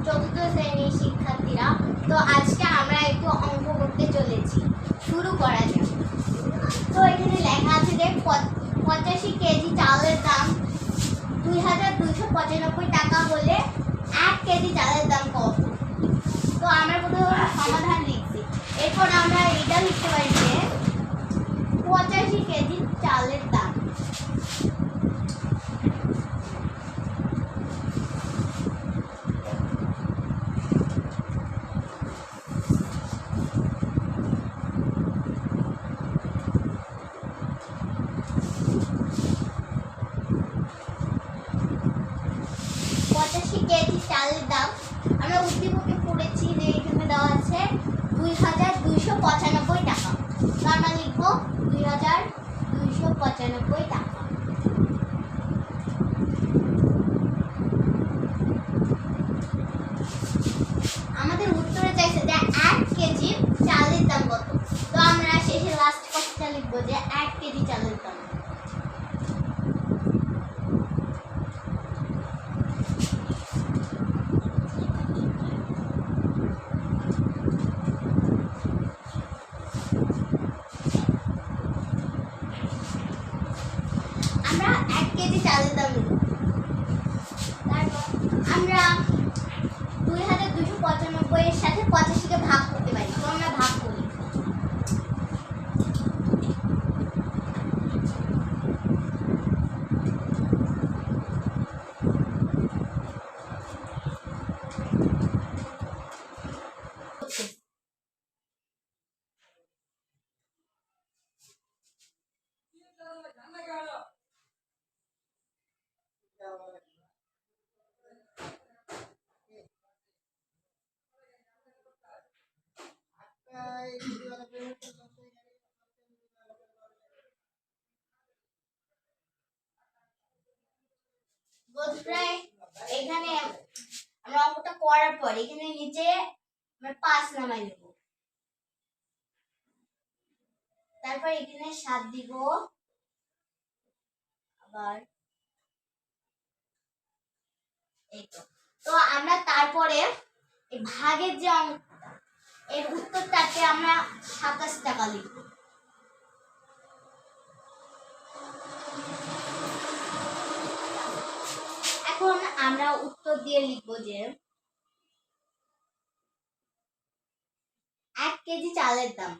চতুর্থ শ্রেণীর শিক্ষার্থীরা। তো আজকে আমরা একটু অঙ্ক করতে চলেছি, শুরু করা যাক। তো এখানে লেখা আছে যে 85 কেজি চালের দাম 2295 টাকা হলে 1 কেজি চালের দাম কত? তো আমরা প্রথমে সমাধান লিখছি, এরপর আমরা এটা লিখতে পারি যে 85 কেজি চালের দাম কেজি চালের দাম আমরা উদ্দীপকে পড়েছি যে এখানে দেওয়া আছে 2295 টাকা। তো আমরা লিখবো 2295 টাকা। আমাদের উত্তরে চাইছে যে 1 কেজি চালের দাম কত। তো আমরা শেষে লাস্ট কথাটা লিখবো যে 1 কেজি চালের দাম। আমরা 1 কেজি চালের দাম লিখব। তারপর আমরা 2295 এর সাথে 85 কে ভাগ করতে পারি। তো আমরা ভাগ করি। এখানে আমরা অঙ্কটা করার পর এখানে নিচে আমরা 5 নামাই দেব, তারপর এখানে 7 দিব, আবার এই তো আমরা তারপরে এই ভাগের যে অঙ্কটা এর উত্তরটাকে আমরা 27 টাকা লিখব। এখন আমরা উত্তর দিয়ে লিখব যে 1 কেজি চালের দাম